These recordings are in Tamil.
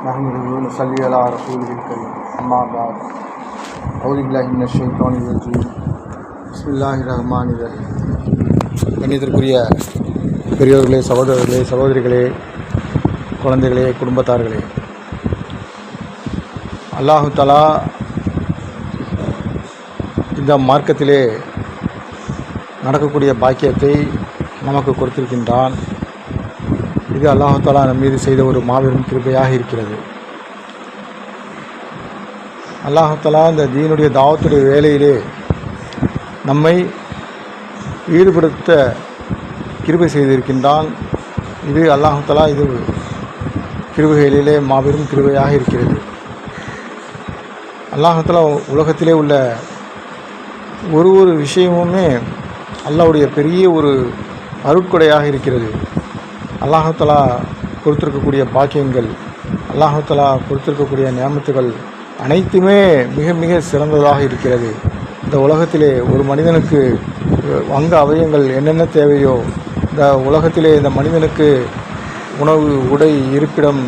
نحمده ونصلي على رسوله الكريم أما بعد أعوذ بالله من الشيطان الرجيم بسم الله الرحمن الرحيم. கண்ணியத்திற்குரிய பெரியோர்களே, சகோதரர்களே, சகோதரிகளே, குழந்தைகளே, குடும்பத்தார்களே, அல்லாஹு தஆலா இந்த மார்க்கத்திலே நடக்கக்கூடிய பாக்கியத்தை நமக்கு கொடுத்திருக்கின்றான். இது அல்லாஹு தஆலா நம் மீது செய்த ஒரு மாபெரும் கிருபையாக இருக்கிறது. அல்லாஹு தஆலா இந்த தீனுடைய தாவத்துடைய வேலையிலே நம்மை ஈடுபடுத்த கிருபை செய்திருக்கின்றான். இது அல்லாஹு தஆலா இது கிருபைகளிலே மாபெரும் கிருபையாக இருக்கிறது. அல்லாஹு தஆலா உலகத்திலே உள்ள ஒரு விஷயமுமே அல்லாஹ்வுடைய பெரிய ஒரு அருட்கொடையாக இருக்கிறது. அல்லாஹ் தஆலா கொடுத்திருக்கக்கூடிய பாக்கியங்கள், அல்லாஹ் தஆலா கொடுத்திருக்கக்கூடிய நியாமத்துகள் அனைத்துமே மிக மிக சிறந்ததாக இருக்கிறது. இந்த உலகத்திலே ஒரு மனிதனுக்கு அங்க அவயங்கள் என்னென்ன தேவையோ, இந்த உலகத்திலே இந்த மனிதனுக்கு உணவு, உடை, இருப்பிடம்,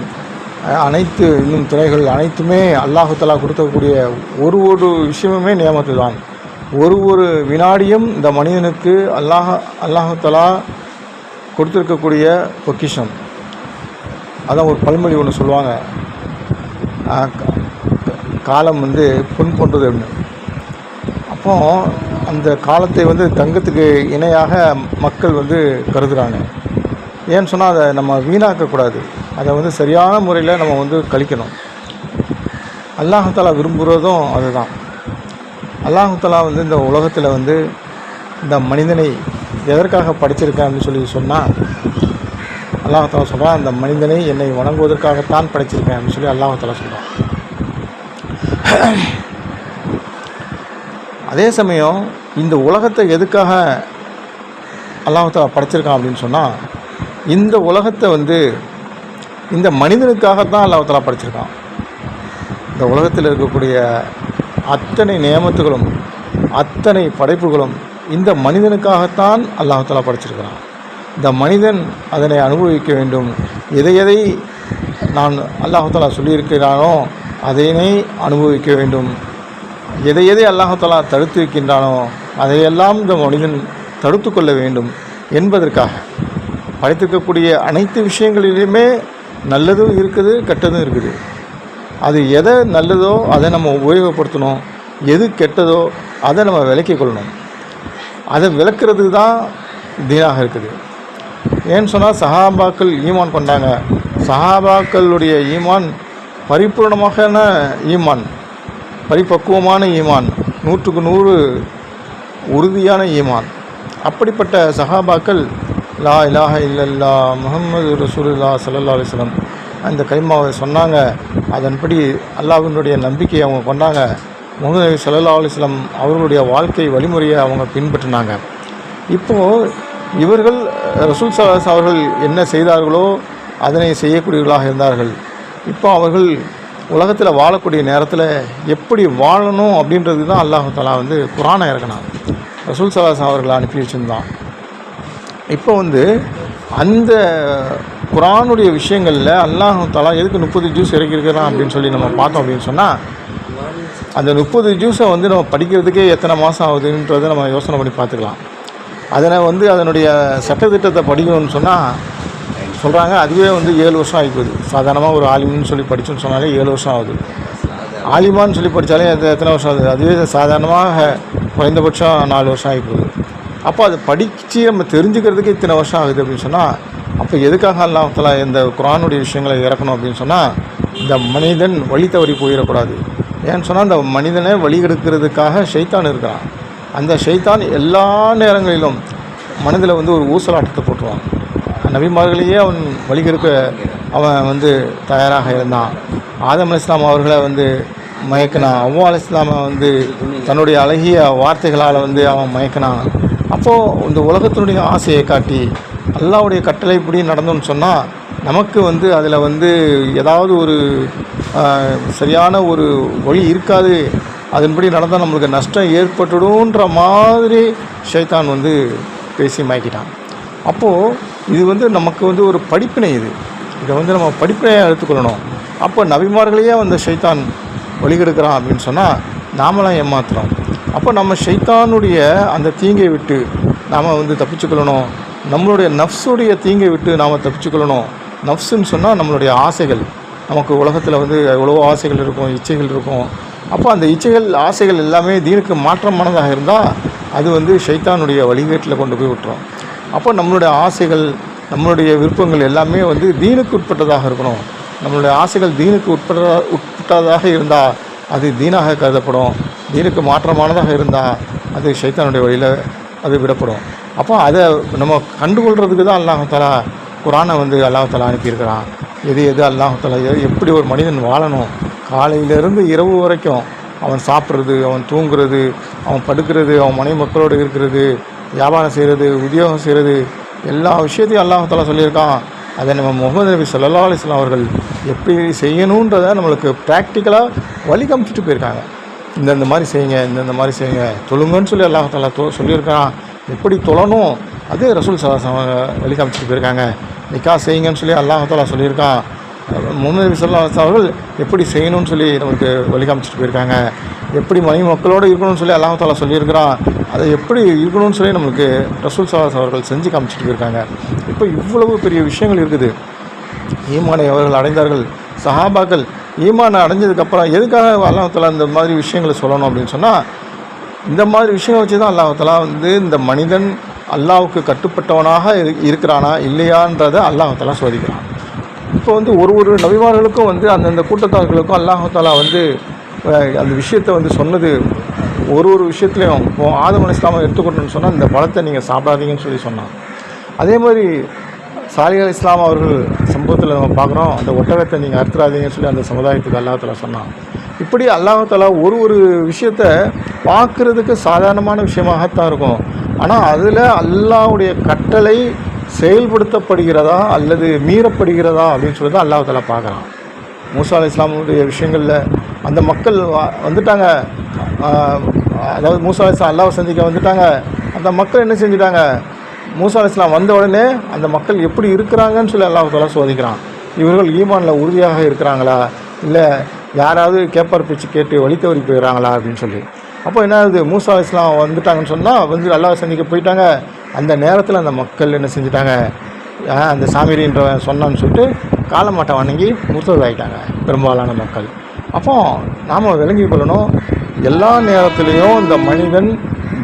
அனைத்து இன்னும் துறைகள் அனைத்துமே அல்லாஹ் தஆலா கொடுக்கக்கூடிய ஒரு விஷயமுமே நியாமத்து தான். ஒரு வினாடியும் இந்த மனிதனுக்கு அல்லாஹ் தஆலா கொடுத்துருக்கக்கூடிய பொக்கிஷம். அதான் ஒரு பழமொழி ஒன்று சொல்லுவாங்க, காலம் பொன் போன்றது அப்படின்னு. அப்போ அந்த காலத்தை தங்கத்துக்கு இணையாக மக்கள் கருதுகிறாங்க. ஏன்னு சொன்னால் அதை நம்ம வீணாக்கக்கூடாது, அதை சரியான முறையில் நம்ம கழிக்கணும். அல்லாஹ் தஆலா விரும்புகிறதும் அதுதான். அல்லாஹ் தஆலா இந்த உலகத்தில் இந்த மனிதனை எதற்காக படைச்சிருக்கேன் அப்படின்னு சொன்னால், அல்லாஹ் தஆலா சொல்கிறான், அந்த மனிதனை என்னை வணங்குவதற்காகத்தான் படைச்சிருக்கேன் அப்படின்னு அல்லாஹ் தஆலா சொல்கிறான். அதே சமயம் இந்த உலகத்தை எதுக்காக அல்லாஹ் தஆலா படைச்சிருக்கான் அப்படின்னு சொன்னால், இந்த உலகத்தை இந்த மனிதனுக்காகத்தான் அல்லாஹ் தஆலா படைச்சிருக்கான். இந்த உலகத்தில் இருக்கக்கூடிய அத்தனை நியமத்துகளும் அத்தனை படைப்புகளும் இந்த மனிதனுக்காகத்தான் அல்லாஹ் தஆலா படைச்சிருக்கிறான். இந்த மனிதன் அதனை அனுபவிக்க வேண்டும். எதை நான் அல்லாஹ் தஆலா சொல்லியிருக்கிறானோ அதனை அனுபவிக்க வேண்டும். எதை அல்லாஹ் தஆலா தடுத்து வைக்கின்றானோ அதையெல்லாம் இந்த மனிதன் தடுத்து கொள்ள வேண்டும் என்பதற்காக படைத்திருக்கக்கூடிய அனைத்து விஷயங்களிலுமே நல்லதும் இருக்குது, கெட்டதும் இருக்குது. அது எதை நல்லதோ அதை நம்ம உபயோகப்படுத்தணும், எது கெட்டதோ அதை நம்ம விலக்கிக் கொள்ளணும். அதை விளக்குறது தான் தீனாக இருக்குது. ஏன்னு சொன்னால், சஹாபாக்கள் ஈமான் கொண்டாங்க. சஹாபாக்களுடைய ஈமான் பரிபூர்ணமான ஈமான், பரிபக்குவமான ஈமான், 100க்கு 100 உறுதியான ஈமான். அப்படிப்பட்ட சஹாபாக்கள் லா இலாஹ இல்லல்லாஹ் முஹம்மது ரசூலுல்லாஹ் ஸல்லல்லாஹு அலைஹி வஸல்லம் அந்த கலிமாவை சொன்னாங்க. அதன்படி அல்லாஹ்வினுடைய நம்பிக்கையை அவங்க கொண்டாங்க. முஹம்மது நபி ஸல்லல்லாஹு அலைஹி வஸல்லம் அவர்களுடைய வாழ்க்கை வழிமுறையை அவங்க பின்பற்றினாங்க. இப்போது இவர்கள் ரசூல் ஸல்லல்லாஹு அலைஹி அவர்கள் என்ன செய்தார்களோ அதனை செய்யக்கூடியவர்களாக இருந்தார்கள். இப்போ அவர்கள் உலகத்தில் வாழக்கூடிய நேரத்தில் எப்படி வாழணும் அப்படின்றது தான் அல்லாஹ் தஆலா குர்ஆனை இறக்கினாங்க. ரசூல் ஸல்லல்லாஹு அலைஹி அவர்களை அனுப்பி வச்சுருந்தான். இப்போ அந்த குர்ஆனுடைய விஷயங்களில் அல்லாஹ் தஆலா எதுக்கு 30 ஜூஸ் இறக்கியிருக்கிறான் அப்படின்னு நம்ம பார்த்தோம் அப்படின்னு சொன்னால், அந்த 30 ஜூஸை நம்ம படிக்கிறதுக்கே எத்தனை மாதம் ஆகுதுன்றதை நம்ம யோசனை பண்ணி பார்த்துக்கலாம். அதனை அதனுடைய சட்டத்திட்டத்தை படிக்கணும்னு சொன்னால் சொல்கிறாங்க, அதுவே 7 வருஷம் ஆகிப்போகுது. சாதாரணமாக ஒரு ஆலிம்னு சொல்லி படித்தோன்னு சொன்னாலே 7 வருஷம் ஆகுது. ஆலிமான்னு சொல்லி படித்தாலே எத்தனை வருஷம் ஆகுது? அதுவே சாதாரணமாக குறைந்தபட்சம் 4 வருஷம் ஆகிப்போகுது. அப்போ அதை படித்து நம்ம தெரிஞ்சுக்கிறதுக்கு இத்தனை வருஷம் ஆகுது அப்படின்னு சொன்னால், அப்போ எதுக்காக அல்லாஹ் தஆலா இந்த குர்ஆனுடைய விஷயங்களை இறக்கணும் அப்படின்னு சொன்னால், இந்த மனிதன் வழி தவறி போயிடக்கூடாது. ஏன்னு சொன்னால், இந்த மனிதனை வழி கெடுக்கிறதுக்காக ஷைத்தான் இருக்கிறான். அந்த ஷைத்தான் எல்லா நேரங்களிலும் மனதில் ஒரு ஊசலாட்டத்தை போட்டுருவான். நபிமார்களையே அவன் வழி கெடுக்க அவன் தயாராக இருந்தான். ஆதம் அலைஹிஸ்ஸலாம் அவர்களை மயக்கினான். அவ்வா அலைஹிஸ்ஸலாமை தன்னுடைய அழகிய வார்த்தைகளால் அவன் மயக்கினான். அப்போது இந்த உலகத்தினுடைய ஆசையை காட்டி அல்லாஹ்வுடைய கட்டளைப்படி நடந்தோன்னு சொன்னால், நமக்கு அதில் ஏதாவது ஒரு சரியான ஒரு வழி இருக்காது, அதன்படி நடந்தால் நம்மளுக்கு நஷ்டம் ஏற்பட்டுடுன்ற மாதிரி ஷைத்தான் பேசி மயக்கிட்டான். அப்போது இது நமக்கு ஒரு படிப்பினை. இதை நம்ம படிப்பினையாக எடுத்துக்கொள்ளணும். அப்போ நபிமார்களையே வந்து ஷைத்தான் வழிகெடுக்கிறான் அப்படின்னு சொன்னால் நாமெல்லாம் ஏமாத்துறோம். அப்போ நம்ம ஷைத்தானுடைய அந்த தீங்கை விட்டு நாம் வந்து தப்பிச்சுக்கொள்ளணும். நம்மளுடைய நஃப்ஸுடைய தீங்கை விட்டு நாம் தப்பிச்சுக்கொள்ளணும். நஃப்ஸுன்னு சொன்னால் நம்மளுடைய ஆசைகள். நமக்கு உலகத்தில் வந்து எவ்வளவோ ஆசைகள் இருக்கும், இச்சைகள் இருக்கும். அப்போ அந்த இச்சைகள் ஆசைகள் எல்லாமே தீனுக்கு மாற்றமானதாக இருந்தால் அது வந்து ஷைத்தானுடைய வழிகேட்டில் கொண்டு போய் விட்டுரும். அப்போ நம்மளுடைய ஆசைகள், நம்மளுடைய விருப்பங்கள் எல்லாமே வந்து தீனுக்கு உட்பட்டதாக இருக்கணும். நம்மளுடைய ஆசைகள் தீனுக்கு உட்பட்டதாக இருந்தால் அது தீனாக கருதப்படும். தீனுக்கு மாற்றமானதாக இருந்தால் அது ஷைத்தானுடைய வழியில் அது விடப்படும். அப்போ அதை நம்ம கண்டுகொள்கிறதுக்கு தான் அல்லாஹ் தஆலா குர்ஆனை வந்து அல்லாஹ் தஆலா அனுப்பியிருக்கிறான். எது அல்லாஹ் தஆலா எப்படி ஒரு மனிதன் வாழணும், காலையிலேருந்து இரவு வரைக்கும் அவன் சாப்பிட்றது, அவன் தூங்குறது, அவன் படுக்கிறது, அவன் மனைவி மக்களோடு இருக்கிறது, வியாபாரம் செய்கிறது, உத்தியோகம் செய்கிறது, எல்லா விஷயத்தையும் அல்லாஹ் தஆலா சொல்லியிருக்கான். அதை நம்ம முஹம்மது நபி ஸல்லல்லாஹு அலைஹி வஸல்லம் அவர்கள் எப்படி செய்யணுன்றதை நம்மளுக்கு ப்ராக்டிக்கலாக வழி காமிச்சிட்டு போயிருக்காங்க. இந்த மாதிரி செய்யுங்க, இந்த மாதிரி செய்யுங்க, தொழுங்கன்னு சொல்லி அல்லாஹ் தஆலா சொல்லியிருக்கான். எப்படி தொழணும் அது ரசூல் ஸல்லல்லாஹு அலைஹி வஸல்லம் வழி காமிச்சிட்டு போயிருக்காங்க. நிக்கா செய்யுங்கன்னு சொல்லி அல்லாஹ் தஆலா சொல்லியிருக்கான். முஹம்மது நபி ஸல்லல்லாஹு அலைஹி வஸல்லம் அவர்கள் எப்படி செய்யணும்னு சொல்லி நம்மளுக்கு வழி காமிச்சிட்டு போயிருக்காங்க. எப்படி மனைவி மக்களோடு இருக்கணும்னு சொல்லி அல்லாஹ் தஆலா சொல்லியிருக்கிறான். அதை எப்படி இருக்கணும்னு சொல்லி நம்மளுக்கு ரசூல் ஸல்லல்லாஹு அலைஹி வஸல்லம் அவர்கள் செஞ்சு காமிச்சிட்டு போயிருக்காங்க. இப்போ இவ்வளவு பெரிய விஷயங்கள் இருக்குது. ஈமானை அவர்கள் அடைந்தார்கள். சஹாபாக்கள் ஈமானை அடைஞ்சதுக்கப்புறம் எதுக்காக அல்லாஹ் தஆலா இந்த மாதிரி விஷயங்களை சொல்லணும் அப்படின்னு சொன்னால், இந்த மாதிரி விஷயங்களை வச்சு தான் அல்லாஹ் தஆலா வந்து இந்த மனிதன் அல்லாஹ்வுக்கு கட்டுப்பட்டவனாக இருக்கிறானா இல்லையான்றதை அல்லாஹ் தஆலா சோதிக்கிறான். இப்போ வந்து ஒரு நபிமார்களுக்கும் வந்து அந்தந்த கூட்டத்தார்களுக்கும் அல்லாஹ் தஆலா வந்து அந்த விஷயத்தை வந்து சொன்னது ஒரு விஷயத்துலையும். இப்போ ஆதம் அலைஹிஸ்ஸலாமை எடுத்துக்கொண்டோன்னு சொன்னால் இந்த பழத்தை நீங்கள் சாப்பிடாதீங்கன்னு சொல்லி சொன்னான். அதே மாதிரி சாலிஹ் அலைஹிஸ்ஸலாம் அவர்கள் சம்பவத்தில் நம்ம பார்க்குறோம், அந்த ஒட்டகத்தை நீங்கள் அறுத்துறாதீங்கன்னு சொல்லி அந்த சமுதாயத்துக்கு அல்லாஹ் தஆலா சொன்னான். இப்படி அல்லாஹ் தஆலா ஒரு விஷயத்தை பார்க்குறதுக்கு சாதாரணமான விஷயமாகத்தான் இருக்கும். ஆனால் அதில் அல்லாஹ்வுடைய கட்டளை செயல்படுத்தப்படுகிறதா அல்லது மீறப்படுகிறதா அப்படின்னு சொல்லி தான் அல்லாஹ் தஆலா பார்க்குறான். மூசா அலைஹிஸ்ஸலாமுடைய விஷயங்களில் அந்த மக்கள் வந்துட்டாங்க. அதாவது மூசா அலைஹிஸ்ஸலாம் அல்லாஹ்வை சந்திக்க வந்துட்டாங்க. அந்த மக்கள் என்ன செஞ்சுட்டாங்க, மூசா அலைஹிஸ்ஸலாம் வந்த உடனே அந்த மக்கள் எப்படி இருக்கிறாங்கன்னு சொல்லி அல்லாஹ் தஆலா சோதிக்கிறான். இவர்கள் ஈமானில் உறுதியாக இருக்கிறாங்களா, இல்லை யாராவது கேப்பார் பேச்சு கேட்டு வழி தவறி போயிடறாங்களா அப்படின்னு சொல்லி. அப்போ என்ன ஆகுது, மூசா அலைஹிஸ்ஸலாம் வந்துட்டாங்கன்னு சொன்னால் வந்து அல்லாஹ்வை சந்திக்க போயிட்டாங்க. அந்த நேரத்தில் அந்த மக்கள் என்ன செஞ்சுட்டாங்க, அந்த சாமிரின்றவன் சொன்னான்னு சொல்லிட்டு காலமாட்டை வணங்கி முர்த்ததாயிட்டாங்க பெரும்பாலான மக்கள். அப்போ நாம் விளங்கி கொள்ளணும், எல்லா நேரத்துலேயும் இந்த மனிதன்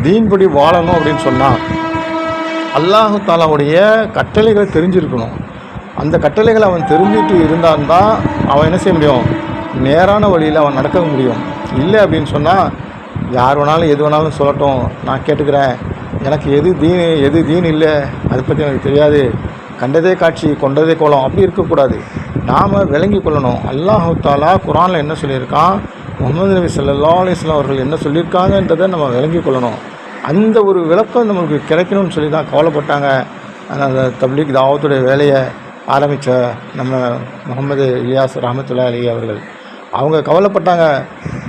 தீன்படி வாழணும் அப்படின்னு சொன்னால் அல்லாஹ் தஆலாவுடைய கட்டளைகளை தெரிஞ்சிருக்கணும். அந்த கட்டளைகளை அவன் தெரிஞ்சுட்டு இருந்தான் தான் அவன் என்ன செய்ய முடியும், நேரான வழியில் அவன் நடக்க முடியும். இல்லை அப்படின்னு சொன்னால் யார் வேணாலும் எது வேணாலும் சொல்லட்டும், நான் கேட்டுக்கிறேன், எனக்கு எது தீன் இல்லை அதை பற்றி எனக்கு தெரியாது, கண்டதே காட்சி கொண்டதே கோலம், அப்படி இருக்கக்கூடாது. நாம் விளங்கி கொள்ளணும். அல்லாஹ் தஆலா குர்ஆனில் என்ன சொல்லியிருக்கான், முஹம்மது நபி ஸல்லல்லாஹு அலைஹி வஸல்லம் அவர்கள் என்ன சொல்லியிருக்காங்கன்றதை நம்ம விளங்கி கொள்ளணும். அந்த ஒரு விளக்கம் நம்மளுக்கு கிடைக்கணும்னு சொல்லி தான் கவலைப்பட்டாங்க. அந்த தப்லீக் தாவத்துடைய வேலையை ஆரம்பித்த நம்ம முகமது இலியாஸ் ரஹ்மத்துல்லாஹி அலைஹி அவர்கள் அவங்க கவலைப்பட்டாங்க.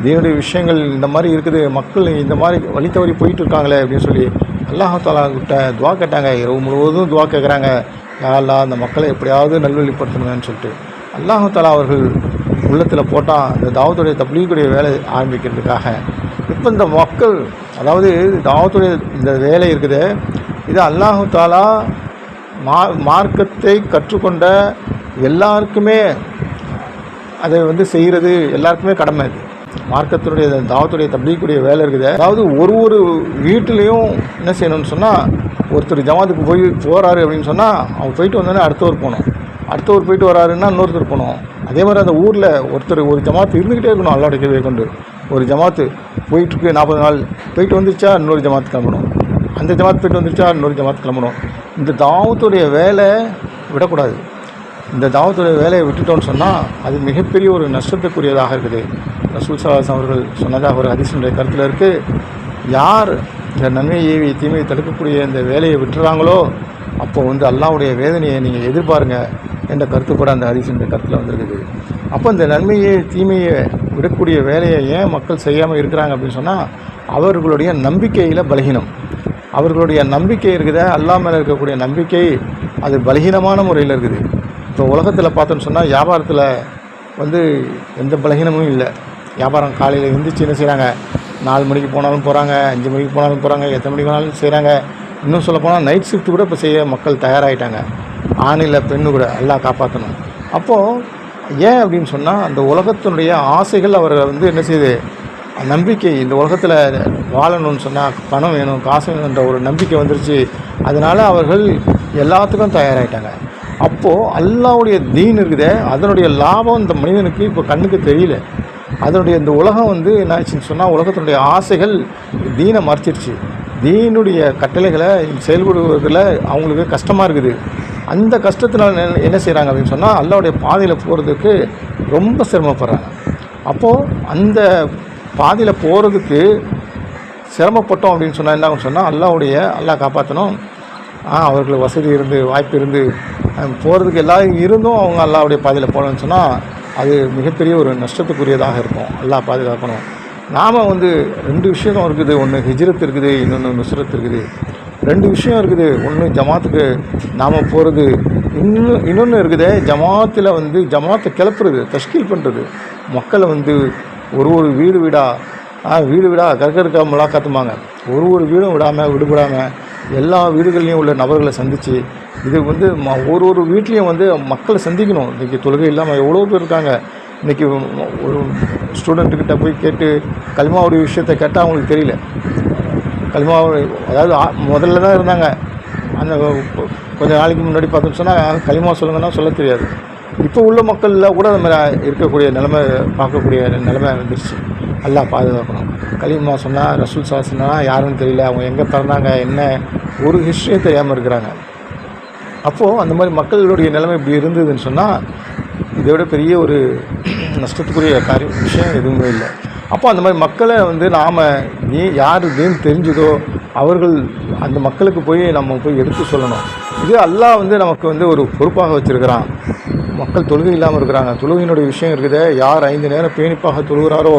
தீனுடைய விஷயங்கள் இந்த மாதிரி இருக்குது, மக்கள் இந்த மாதிரி வழி தவறி போயிட்டு இருக்காங்களே அப்படின்னு சொல்லி அல்லாஹ் தஆலா கிட்ட துவா கேட்டாங்க. இரவு முழுவதும் துவா கேட்குறாங்க, யா அல்லாஹ் அந்த மக்களை எப்படியாவது நல்வழிப்படுத்தணுங்கன்னு சொல்லிட்டு. அல்லாஹ் தஆலா அவர்கள் உள்ளத்தில் போட்டால் அந்த தாவத்துடைய தப்லீகுடைய வேலை ஆரம்பிக்கிறதுக்காக. இப்போ இந்த மக்கள், அதாவது தாவத்துடைய இந்த வேலை இருக்குது, இது அல்லாஹ் தஆலா மார்க்கத்தை கற்றுக்கொண்ட எல்லாருக்குமே அதை வந்து செய்கிறது எல்லாருக்குமே கடமை. இது மார்க்கத்தினுடைய தாவத்துடைய தப்லீகுடைய வேலை இருக்குது. அதாவது ஒரு வீட்டிலையும் என்ன செய்யணும்னு சொன்னால், ஒருத்தர் ஜமாத்துக்கு போகிறாரு அப்படின்னு சொன்னால் அவங்க போயிட்டு வந்தோடனே அடுத்தவர் போகணும், அடுத்தவர் போயிட்டு வராருன்னா இன்னொருத்தர் போகணும். அதே மாதிரி அந்த ஊரில் ஒரு ஜமாத்து இருந்துக்கிட்டே இருக்கணும். அல்லாஹ்வுடைய கிருபையை கொண்டு ஒரு ஜமாத்து போயிட்டுருக்கு, 40 நாள் போயிட்டு வந்துருச்சா இன்னொரு ஜமாத்து கிளம்பணும், அந்த ஜமாத்து போயிட்டு வந்துருச்சா இன்னொரு ஜமாத்து கிளம்பணும். இந்த தாவத்துடைய வேலை விடக்கூடாது. இந்த தாவத்துடைய வேலையை விட்டுட்டோன்னு சொன்னால் அது மிகப்பெரிய ஒரு நஷ்டத்துக்குரியதாக இருக்குது. ரசூல் ஸல்லல்லாஹு அலைஹி வஸல்லம் அவர்கள் சொன்னதாக ஒரு ஹதீஸினுடைய கருத்தில் இருக்குது, யார் இந்த நன்மையை ஏவி தீமையை தடுக்கக்கூடிய இந்த வேலையை விட்டுறாங்களோ அப்போ வந்து அல்லாஹ்வுடைய வேதனையை நீங்கள் எதிர்பாருங்க என்ற கருத்து கூட அந்த ஹதீஸினுடைய கருத்தில் வந்திருக்குது. அப்போ இந்த நன்மையை தீமையை விடக்கூடிய வேலையை ஏன் மக்கள் செய்யாமல் இருக்கிறாங்க அப்படின்னு சொன்னால், அவர்களுடைய நம்பிக்கையில் பலகீனம். அவர்களுடைய நம்பிக்கை இருக்குது, அல்லாஹ் மேலே இருக்கக்கூடிய நம்பிக்கை அது பலகீனமான முறையில் இருக்குது. இப்போ உலகத்தில் பார்த்தோன்னு சொன்னால், வியாபாரத்தில் எந்த பலகீனமும் இல்லை. வியாபாரம் காலையில் எழுந்திரிச்சு என்ன செய்கிறாங்க, 4 மணிக்கு போனாலும் போகிறாங்க, 5 மணிக்கு போனாலும் போகிறாங்க, எத்தனை மணிக்கு போனாலும் செய்கிறாங்க. இன்னும் சொல்லப்போனால் நைட் ஷிஃப்ட் கூட இப்போ செய்ய மக்கள் தயாராகிட்டாங்க. ஆண் இல்லை பெண்ணு கூட எல்லாம் காப்பாற்றணும். அப்போது ஏன் அப்படின்னு சொன்னால் அந்த உலகத்தினுடைய ஆசைகள் அவரை என்ன செய்யுது, நம்பிக்கை இந்த உலகத்தில் வாழணும்னு சொன்னால் பணம் வேணும், காசு வேணுன்ற ஒரு நம்பிக்கை வந்துருச்சு. அதனால் அவர்கள் எல்லாத்துக்கும் தயாராகிட்டாங்க. அப்போது அல்லாஹ்வுடைய தீன் இருக்குதே, அதனுடைய லாபம் இந்த மனிதனுக்கு இப்போ கண்ணுக்கு தெரியல. அதனுடைய இந்த உலகம் என்ன ஆச்சுன்னு சொன்னால் உலகத்தினுடைய ஆசைகள் தீனை மறைச்சிருச்சு. தீனுடைய கட்டளைகளை செயல்படுவதில் அவங்களுக்கு கஷ்டமாக இருக்குது. அந்த கஷ்டத்தினால் என்ன செய்கிறாங்க அப்படின்னு சொன்னால் அல்லாஹ்வுடைய பாதையில் போகிறதுக்கு ரொம்ப சிரமப்படுறாங்க. அப்போது அந்த பாதையில் போகிறதுக்கு சிரமப்பட்டோம் அப்படின்னு சொன்னால் என்ன ஆகும்னு சொன்னால் அல்லாஹ் காப்பாற்றணும். அவர்களுக்கு வசதி இருந்து வாய்ப்பு இருந்து போகிறதுக்கு எல்லாம் இருந்தும் அவங்க அல்லாஹ்வுடைய பாதையில் போகணும்னு சொன்னால் அது மிகப்பெரிய ஒரு நஷ்டத்துக்குரியதாக இருக்கும். அல்லாஹ் பாதுகாக்கணும். நாம் 2 விஷயம் இருக்குது. ஒன்று ஹிஜ்ரத் இருக்குது, இன்னொன்று நுஸ்ரத் இருக்குது. 2 விஷயம் இருக்குது. ஒன்று ஜமாத்துக்கு நாம் போகிறது, இன்னொன்று இருக்குது ஜமாத்தில் ஜமாத்தை கிளப்புறது, தஷ்கீல் பண்ணுறது. மக்களை ஒரு வீடு வீடாக கற்கருக்கா முலாக்காத்துமாங்க. ஒரு வீடும் விடுபடாமல் எல்லா வீடுகள்லையும் உள்ள நபர்களை சந்தித்து இது ஒரு வீட்லேயும் மக்களை சந்திக்கணும். இன்றைக்கி தொழுகை இல்லாமல் எவ்வளோ பேர் இருக்காங்க. இன்றைக்கி ஒரு ஸ்டூடெண்ட்டுக்கிட்ட போய் கேட்டு கலிமாவுடைய விஷயத்தை கேட்டால் அவங்களுக்கு தெரியல. கலிமா அதாவது முதல்ல தான் இருந்தாங்க. அந்த கொஞ்சம் நாளைக்கு முன்னாடி பார்த்தோம்னு சொன்னால் கலிமா சொல்லுங்கன்னா சொல்ல தெரியாது. இப்போ உள்ள மக்களில் கூட அந்த மாதிரி இருக்கக்கூடிய நிலைமை பார்க்கக்கூடிய நிலைமை வந்துருச்சு. அல்லாஹ் பாதுகாக்கணும். கலிமா சொன்னால் ரசூல் சாஸ்னா யாருன்னு தெரியல, அவங்க எங்கே பிறந்தாங்க என்ன ஒரு ஹிஸ்ட்ரியும் தெரியாமல் இருக்கிறாங்க. அப்போது அந்த மாதிரி மக்களுடைய நிலைமை இப்படி இருந்ததுன்னு சொன்னால் இதை விட பெரிய ஒரு நஷ்டத்துக்குரிய விஷயம் எதுவுமே இல்லை. அப்போ அந்த மாதிரி மக்களை நாம் யார் தீன் தெரிஞ்சதோ அவர்கள் அந்த மக்களுக்கு போய் நம்ம போய் எடுத்து சொல்லணும். இது அல்லாஹ் நமக்கு ஒரு பொறுப்பாக வச்சுருக்கிறான். மக்கள் தொழுகை இல்லாமல் இருக்கிறாங்க. தொழுகையினுடைய விஷயம் இருக்குதே, யார் 5 நேரம் பேணிப்பாக தொழுகிறாரோ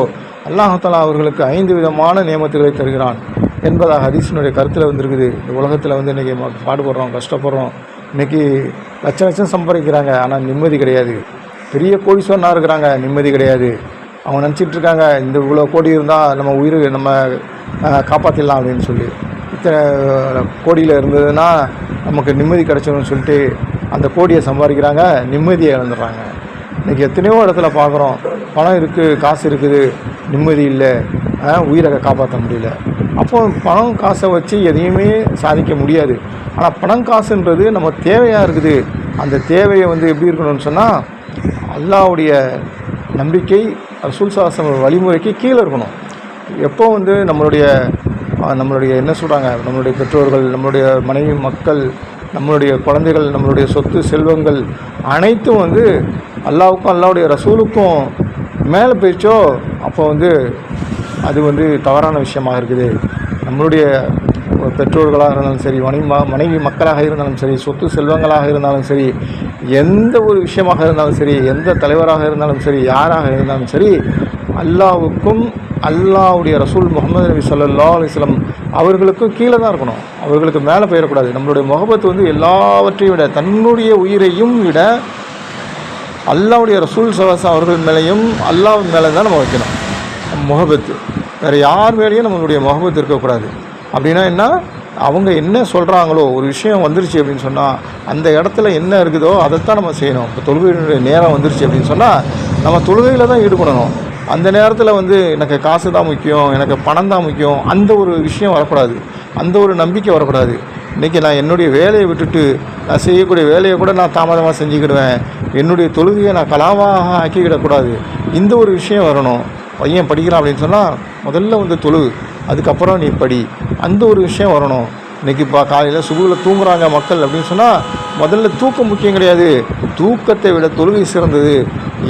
அல்லாஹ் தஆலா அவர்களுக்கு 5 விதமான நியமத்துகளை தருகிறான் என்பதாக ஹதீஸினுடைய கருத்தில் இருக்குது. இந்த உலகத்தில் இன்றைக்கி பாடுபடுறோம், கஷ்டப்படுறோம். இன்றைக்கி லட்சம் சம்பாதிக்கிறாங்க, ஆனால் நிம்மதி கிடையாது. பெரிய கோடீஸ்வரனாக இருக்கிறாங்க, நிம்மதி கிடையாது. அவங்க நினச்சிட்ருக்காங்க இந்த இவ்வளோ கோடி இருந்தால் நம்ம உயிர் நம்ம காப்பாற்றிடலாம் அப்படின்னு சொல்லி. இத்தனை கோடியில் இருந்ததுன்னா நமக்கு நிம்மதி கிடச்சிடும்னு சொல்லிட்டு அந்த கோடியை சம்பாதிக்கிறாங்க, நிம்மதியை இழந்துடுறாங்க. இன்றைக்கி எத்தனையோ இடத்துல பார்க்குறோம், பணம் இருக்குது, காசு இருக்குது, நிம்மதி இல்லை, உயிரை காப்பாற்ற முடியல. அப்போது பணம் காசை வச்சு எதையுமே சாதிக்க முடியாது. ஆனால் பணம் காசுன்றது நம்ம தேவையாக இருக்குது. அந்த தேவையை எப்படி இருக்கணும்னு சொன்னால் அல்லாஹ்வுடைய நம்பிக்கை ரசூல் ஸல்லல்லாஹு வழிமுறைக்கு கீழே இருக்கணும். எப்போ நம்மளுடைய என்ன சொல்கிறாங்க, நம்மளுடைய பெற்றோர்கள், நம்மளுடைய மனைவி மக்கள், நம்மளுடைய குழந்தைகள், நம்மளுடைய சொத்து செல்வங்கள் அனைத்தும் அல்லாஹ்வுக்கும் அல்லாஹ்வுடைய ரசூலுக்கும் மேலே போயிடுச்சோ அப்போ அது தவறான விஷயமாக இருக்குது. நம்மளுடைய பெற்றோர்களாக இருந்தாலும் சரி, மனைவி மக்களாக இருந்தாலும் சரி, சொத்து செல்வங்களாக இருந்தாலும் சரி, எந்த ஒரு விஷயமாக இருந்தாலும் சரி, எந்த தலைவராக இருந்தாலும் சரி, யாராக இருந்தாலும் சரி, அல்லாஹ்வுக்கும் அல்லாஹ்வுடைய ரசூல் முஹம்மது நபி ஸல்லல்லாஹு அலைஹி வஸல்லம் அவர்களுக்கும் கீழே தான் இருக்கணும். அவர்களுக்கு மேலே போயிடக்கூடாது. நம்மளுடைய முஹப்பத் எல்லாவற்றையும் விட, தன்னுடைய உயிரையும் விட அல்லாஹ்வுடைய ரசூல் ஸல்லல்லாஹு அலைஹி வஸல்லம் அவர்கள் மேலேயும் அல்லாஹ் மேலே தான் நம்ம வைக்கணும் முஹப்பத்து. வேறு யார் மேலேயும் நம்மளுடைய முஹப்பத் இருக்கக்கூடாது. அப்படின்னா என்ன, அவங்க என்ன சொல்கிறாங்களோ ஒரு விஷயம் வந்துருச்சு அப்படின்னு சொன்னால் அந்த இடத்துல என்ன இருக்குதோ அதைத்தான் நம்ம செய்யணும். இப்போ தொழுகையினுடைய நேரம் வந்துருச்சு அப்படின்னு சொன்னால் நம்ம தொழுகையில் தான் ஈடுபடணும். அந்த நேரத்தில் எனக்கு காசு தான் முக்கியம், எனக்கு பணம் தான் முக்கியம், அந்த ஒரு விஷயம் வரக்கூடாது, அந்த ஒரு நம்பிக்கை வரக்கூடாது. இன்றைக்கி நான் என்னுடைய வேலையை விட்டுட்டு நான் செய்யக்கூடிய வேலையை கூட நான் தாமதமாக செஞ்சுக்கிடுவேன், என்னுடைய தொழுகையை நான் கலாவாக ஆக்கிக்கிடக்கூடாது, இந்த ஒரு விஷயம் வரணும். பையன் படிக்கிறான் அப்படின்னு சொன்னால் முதல்ல தொழு, அதுக்கப்புறம் நீ படி, அந்த ஒரு விஷயம் வரணும். இன்றைக்கி காலையில் சுபுவில் தூங்குறாங்க மக்கள் அப்படின்னு சொன்னால் முதல்ல தூக்கம் முக்கியம் கிடையாது, தூக்கத்தை விட தொழுகை சிறந்தது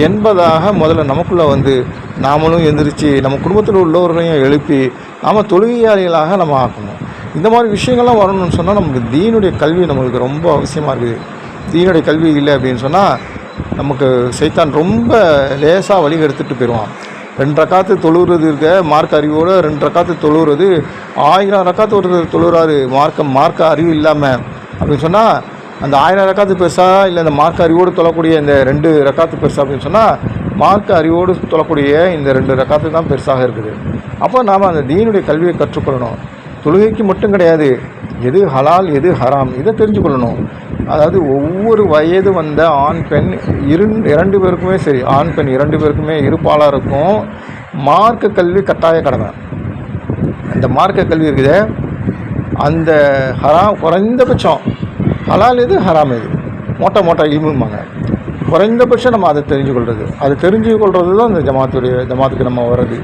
என்பதாக முதல்ல நமக்குள்ளே நாமளும் எந்திரிச்சு நம்ம குடும்பத்தில் உள்ளவர்களையும் எழுப்பி நாம் தொழுகையாளிகளாக நம்ம ஆக்கணும். இந்த மாதிரி விஷயங்கள்லாம் வரணும்னு சொன்னால் நமக்கு தீனுடைய கல்வி நம்மளுக்கு ரொம்ப அவசியமாக இருக்குது. தீனுடைய கல்வி இல்லை அப்படின்னு சொன்னால் நமக்கு சைத்தான் ரொம்ப லேசாக வழி எடுத்துகிட்டு போயிடுவான். 2 ரக்காத்து தொழுகிறது இருக்க மார்க் அறிவோடு 2 ரக்காத்து தொழுகிறது 1000 ரக்காத்து ஒருத்தர் தொழுகிறாரு மார்க்க அறிவு இல்லாமல் அப்படின்னு சொன்னால் அந்த 1000 ரக்காத்து பெருசா இல்லை இந்த மார்க்க அறிவோடு தொழக்கூடிய இந்த 2 ரக்காத்து பெருசா அப்படின்னு சொன்னால் மார்க்க அறிவோடு தொழக்கூடிய இந்த 2 ரக்காத்து தான் பெருசாக இருக்குது. அப்போ நாம் அந்த தீனுடைய கல்வியை கற்றுக்கொள்ளணும். தொழுகைக்கு மட்டும் கிடையாது, எது ஹலால் எது ஹராம் இதை தெரிஞ்சுக்கொள்ளணும். அதாவது ஒவ்வொரு வயது வந்த ஆண் பெண் 2 பேருக்குமே சரி, ஆண் பெண் 2 பேருக்குமே இருப்பாளருக்கும் மார்க்க கல்வி கட்டாய கடமை. அந்த மார்க்க கல்வி இருக்குது, அந்த ஹராம் குறைந்தபட்சம் ஹலால் எது ஹராம் எது மோட்டா இல்மும்பாங்க. குறைந்தபட்சம் நம்ம அதை தெரிஞ்சுக்கொள்வது, அது தெரிஞ்சுக்கொள்வது தான் அந்த ஜமாத்துக்கு நம்ம வர்றது.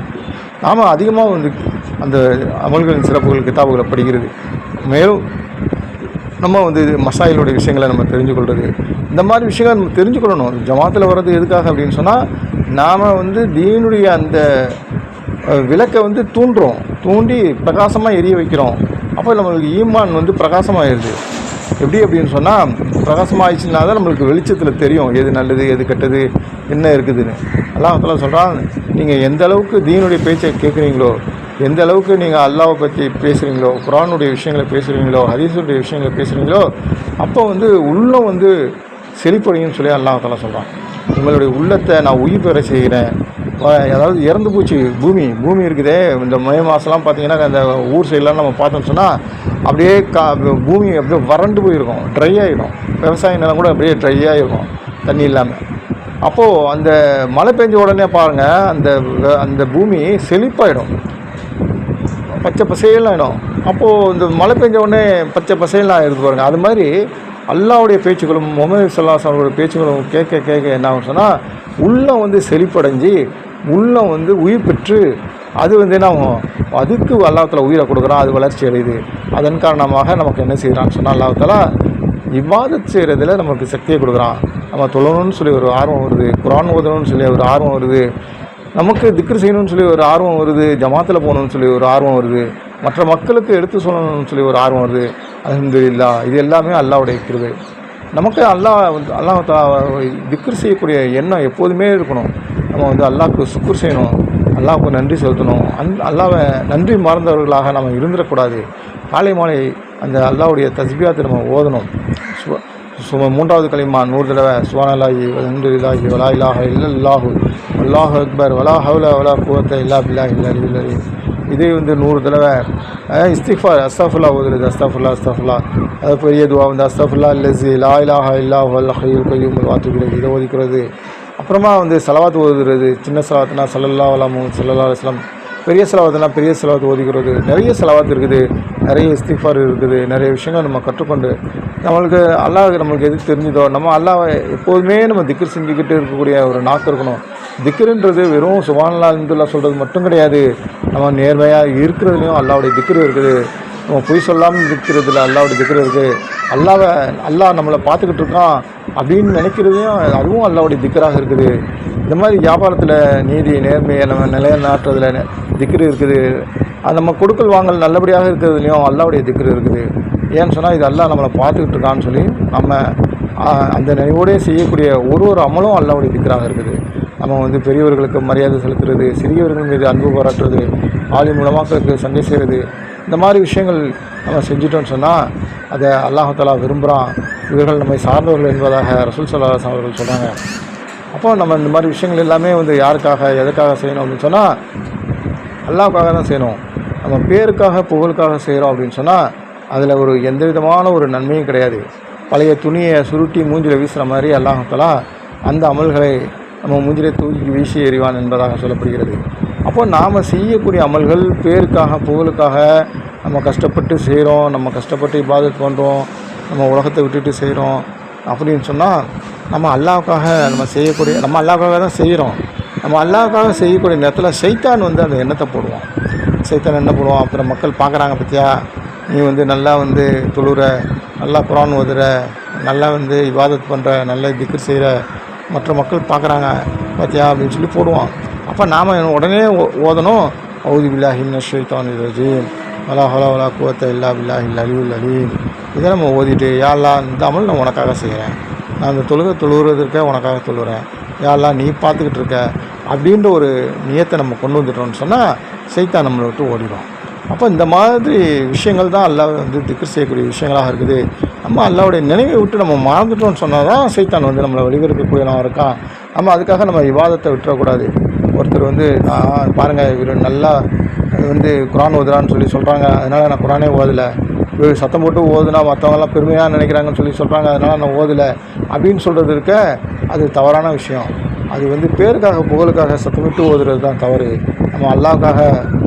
நாம் அதிகமாக வந்து அந்த அமல்களின் சிறப்புகள் கிதாபுகளை படிக்கிறது, மேலும் நம்ம வந்து மசாயிலுடைய விஷயங்களை நம்ம தெரிஞ்சுக்கொள்வது, இந்த மாதிரி விஷயங்களை நம்ம தெரிஞ்சுக்கொள்ளணும். ஜமாத்தில் வர்றது எதுக்காக அப்படின்னு சொன்னால், நாம் வந்து தீனுடைய அந்த விளக்கை வந்து தூண்டி பிரகாசமாக எரிய வைக்கிறோம். அப்போ நம்மளுக்கு ஈமான் வந்து பிரகாசமாகிடுது. எப்படி அப்படின்னு சொன்னால், பிரகாசமாகிடுச்சுன்னா தான் நம்மளுக்கு வெளிச்சத்தில் தெரியும் எது நல்லது எது கெட்டது என்ன இருக்குதுன்னு. அல்லாஹ் தஆலா சொல்கிறான், நீங்கள் எந்த அளவுக்கு தீனுடைய பேச்சை கேட்குறீங்களோ, எந்த அளவுக்கு நீங்கள் அல்லாஹ்வை பற்றி பேசுகிறீங்களோ, குர்ஆனுடைய விஷயங்களை பேசுகிறீங்களோ, ஹதீஸுடைய விஷயங்களை பேசுகிறீங்களோ, அப்போ வந்து உள்ளம் வந்து செழிப்படையும் சொல்லி அல்லாஹ் தஆலா சொல்கிறான். உங்களுடைய உள்ளத்தை நான் உயிர் பெற செய்கிறேன். அதாவது இறந்து போச்சு பூமி இருக்குதே, இந்த மே மாதம்லாம் பார்த்திங்கன்னா அந்த ஊர் சைட்லாம் நம்ம பார்த்தோம்னு சொன்னால் அப்படியே பூமி அப்படியே வறண்டு போயிருக்கும், ட்ரை ஆகிடும். விவசாய நிலம் கூட அப்படியே ட்ரை ஆகிருக்கும் தண்ணி இல்லாமல். அப்போது அந்த மழை பெஞ்ச உடனே பாருங்கள், அந்த பூமி செழிப்பாயிடும், பச்சை பசேல்னு ஆகிடும். அப்போது இந்த மழை பெஞ்ச உடனே பச்சை பசேல்னு ஆகிடுது பாருங்கள். அது மாதிரி அல்லாஹ்வுடைய பேச்சுக்களும் முஹம்மது ஸல்லல்லாஹு அலைஹி வஸல்லம் பேச்சுக்களும் கேட்க என்ன ஆகும் சொன்னால், உள்ளம் வந்து செழிப்படைஞ்சி உள்ளம் வந்து உயிர் பெற்று அது வந்து என்ன ஆகும், அதுக்கு அல்லாஹ் தஆலா உயிரை கொடுக்குறான், அது வளர்ச்சி அடையுது. அதன் காரணமாக நமக்கு என்ன செய்கிறான்னு சொன்னால், அல்லாஹ் தஆலா இபாதத் செய்கிறதுல நமக்கு சக்தியை கொடுக்குறான். நம்ம தொழணும்னு சொல்லி ஒரு ஆர்வம் வருது, குர்ஆன் ஓதணும்னு சொல்லி ஒரு ஆர்வம் வருது, நமக்கு திக்ர் செய்யணும்னு சொல்லி ஒரு ஆர்வம் வருது, ஜமாத்தில் போகணும்னு சொல்லி ஒரு ஆர்வம் வருது, மற்ற மக்களுக்கு எடுத்து சொல்லணும்னு சொல்லி ஒரு ஆர்வம் வருது. அல்ஹம்துலில்லாஹ், இது எல்லாமே அல்லாஹ்வுடைய கிருபை. நமக்கு அல்லாஹ் திக்ர் செய்யக்கூடிய எண்ணம் எப்போதுமே இருக்கணும். நம்ம வந்து அல்லாஹ்வுக்கு சுக்ர் செய்யணும், அல்லாஹ்வுக்கு நன்றி செலுத்தணும். அல்லாஹ்வை நன்றி மறந்தவர்களாக நம்ம இருந்துடக்கூடாது. காலை மாலை அந்த அல்லாஹ்வுடைய தஸ்பீஹாத்தை நம்ம ஓதணும். 3வது கலிமா 100 தடவை சுப்ஹானல்லாஹி வல்ஹம்துலில்லாஹி வலா இலாஹ இல்லல்லாஹு வல்லாஹு அக்பர் வலா ஹவ்ல வலா குவத்த இல்லா பில்லாஹில் அலியில் அலீம். இதே வந்து 100 தடவை இஸ்திக்ஃபார் அஸ்தஃபிருல்லாஹ் ஓதுறது, அஸ்தஃபிருல்லாஹ். அது பெரிய துவா வந்து அஸ்தஃபிருல்லாஹ் அல்லஸீ லா இலாஹ இல்லா ஹுவல் ஹய்யுல் கய்யூம் வ அத்தூபு இலைஹி, இதை ஓதிக்கிறது. அப்புறமா வந்து ஸலவாத் ஓதுறது, சின்ன ஸலவாத்னா ஸல்லல்லாஹு அலா முஹம்மது ஸல்லல்லாஹு அலைஹி வஸல்லம், பெரிய ஸலவாத்னா பெரிய ஸலவாத் ஓதிக்கிறது. நிறைய ஸலவாத் இருக்குது, நிறைய இஸ்திக்ஃபார் இருக்குது, நிறைய விஷயங்கள் நம்ம கற்றுக்கொண்டு நம்மளுக்கு நம்மளுக்கு எது தெரிஞ்சுதோ நம்ம அல்லாஹ்வை எப்போதுமே நம்ம திக்ர் செஞ்சுக்கிட்டு இருக்கக்கூடிய ஒரு நாக்கு இருக்கணும். திக்ருன்றது வெறும் சுப்ஹானல்லாஹ் அல்ஹம்துலில்லாஹ் சொல்கிறது மட்டும் கிடையாது, நம்ம நேர்மையாக இருக்கிறதுலையும் அல்லாஹ்வுடைய திக்ர் இருக்குது. நம்ம பொய் சொல்லாமல் இருக்கிறதுல அல்லாஹ்வுடைய திக்ர் இருக்குது. அல்லாஹ் நம்மளை பார்த்துக்கிட்டு இருக்கான் அப்படின்னு நினைக்கிறதையும் அதுவும் அல்லாஹ்வுடைய திக்ராக இருக்குது. இந்த மாதிரி வியாபாரத்தில் நீதி நேர்மையை நம்ம நிலைநாட்டுறதுல திக்ர் இருக்குது. அது நம்ம கொடுக்கல் வாங்கல் நல்லபடியாக இருக்கிறதுலையும் அல்லாஹ்வுடைய திக்ர் இருக்குது. ஏன்னு சொன்னால் இது அல்லாஹ் நம்மளை பார்த்துக்கிட்டு இருக்கான்னு சொல்லி நம்ம அந்த நினைவோடே செய்யக்கூடிய ஒரு அமலும் அல்லாஹ்வுடைய திக்ராக இருக்குது. நம்ம வந்து பெரியவர்களுக்கு மரியாதை செலுத்துறது, சிறியவர்கள் மீது அன்பு பாராட்டுறது, ஆலிம் உலமாக்களுக்கு சண்டை செய்கிறது, இந்த மாதிரி விஷயங்கள் நம்ம செஞ்சிட்டோம்னு சொன்னால் அதை அல்லாஹ் தஆலா விரும்புகிறான். இவர்கள் நம்மை சார்ந்தவர்கள் என்பதாக ரசூல் ஸல்லல்லாஹு அலைஹி வஸல்லம் அவர்கள் சொல்கிறாங்க. அப்போ நம்ம இந்த மாதிரி விஷயங்கள் எல்லாமே வந்து யாருக்காக எதுக்காக செய்யணும் அப்படின்னு சொன்னால் அல்லாஹ்வுக்காக தான் செய்யணும். நம்ம பேருக்காக புகழுக்காக செய்கிறோம் அப்படின்னு சொன்னால் அதில் எந்த விதமான ஒரு நன்மையும் கிடையாது. பழைய துணியை சுருட்டி மூஞ்சில் வீசுகிற மாதிரி அல்லாஹ் தஆலா அந்த அமல்களை நம்ம மூஞ்சிலே தூக்கி வீசி எறிவான் என்பதாக சொல்லப்படுகிறது. அப்போ நாம் செய்யக்கூடிய அமல்கள் பேருக்காக புகழுக்காக நம்ம கஷ்டப்பட்டு செய்கிறோம், நம்ம கஷ்டப்பட்டு இபாதத் பண்ணுறோம், நம்ம உலகத்தை விட்டுட்டு செய்கிறோம் அப்படின்னு சொன்னால் நம்ம அல்லாஹ்வுக்காக நம்ம அல்லாஹ்வுக்காக தான் செய்கிறோம். நம்ம அல்லாஹ்வுக்காக செய்யக்கூடிய நேரத்தில் சைத்தான் வந்து அந்த எண்ணத்தை போடுவான். சைத்தான் என்ன போடுவான், அப்புறம் மக்கள் பார்க்குறாங்க பார்த்தியா, நீ வந்து நல்லா வந்து தொழுற, நல்லா குர்ஆன் ஓதுற, நல்லா வந்து இபாதத் பண்ணுற, நல்லா திக்ர் செய்கிற, மற்ற மக்கள் பார்க்குறாங்க பார்த்தியா அப்படின்னு சொல்லி போடுவான். அப்போ நாம் உடனே ஓதணும், அஊது பில்லாஹி மினஷ் ஷைத்தானிர் ரஜீம் வலா ஹவ்ல வலா குவத்த இல்லா பில்லாஹில் அலியுல் அலீம். இதை நம்ம ஓதிட்டு, யா அல்லாஹ் இந்த அமல் நான் உனக்காக செய்கிறேன், நான் இந்த தொழுகிறதுக்க உனக்காக தொழுகிறேன், யா அல்லாஹ் நீ பார்த்துக்கிட்டு இருக்க அப்படின்ற ஒரு நியத்தை நம்ம கொண்டு வந்துட்டோம்னு சொன்னால் சைத்தான் நம்மளை விட்டு ஓடிடும். அப்போ இந்த மாதிரி விஷயங்கள் தான் அல்லாஹ் வந்து திக்ர் செய்யக்கூடிய விஷயங்களாக இருக்குது. நம்ம அல்லாவுடைய நினைவை விட்டு நம்ம மறந்துட்டோம்னு சொன்னால் தான் சைத்தான் வந்து நம்மளை வழிகெடுக்கக்கூடியவனாக இருக்கான். நம்ம அதுக்காக நம்ம விவாதத்தை விட்டுறக்கூடாது. ஒருத்தர் வந்து பாருங்கள் இவர் நல்லா வந்து குரான் ஓதுறான்னு சொல்லி சொல்கிறாங்க, அதனால் நான் குரானே ஓதலை, இவர் சத்தம் போட்டு ஓதுனா மற்றவங்களாம் பெருமையாக நினைக்கிறாங்கன்னு சொல்லி சொல்கிறாங்க, அதனால் நான் ஓதலை அப்படின்னு சொல்கிறது இருக்க, அது தவறான விஷயம். அது வந்து பேருக்காக புகழுக்காக சத்தமிட்டு ஓதுறது தான் தவறு. நம்ம அல்லாவுக்காக